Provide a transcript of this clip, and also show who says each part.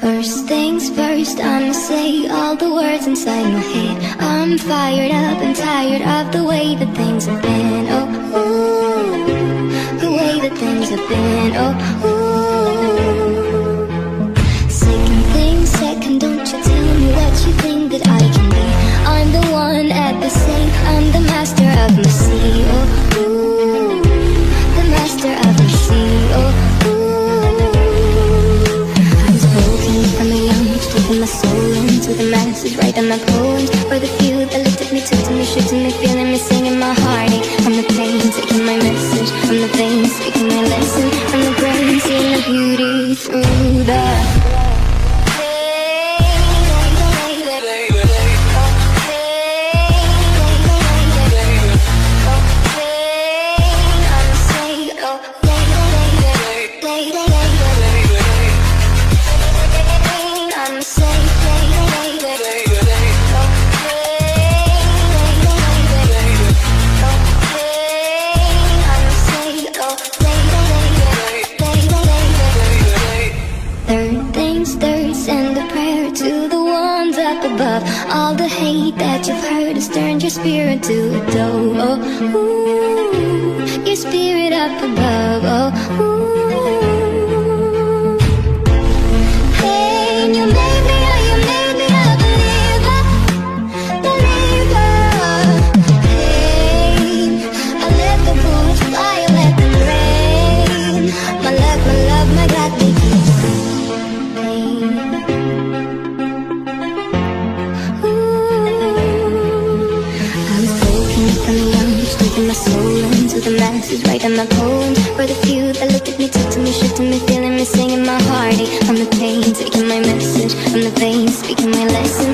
Speaker 1: First things first, I'ma say all the words inside my head. I'm fired up and tired of the way that things have been. Oh, ooh, the way that things have been. Oh, ooh. Second thing second, don't you tell me what you think that I can be. I'm the one at the same, I'm the master of my sea. Oh, ooh, the master of my sea. Oh, ooh. From a young age, taking my soul into the masses, writing my poems for the few that looked at me, took to me, shook to me, feeling me, singing my heartache. From the pain, taking my message, from the veins, speaking my lesson, from the brain, seeing the beauty through the all the hate that you've heard has turned your spirit to a dough. Oh, ooh, your spirit up above. Oh, ooh. Hey, and you made me a believer, believer. Hey, I let the bullets fly, I let them rain. My love, my God, they keep pain. My soul into the masses, writing my poems for the few that looked at me, took to me, shook to me, feeling me, singing my heartache. From the pain, taking my message, from the veins, speaking my lesson,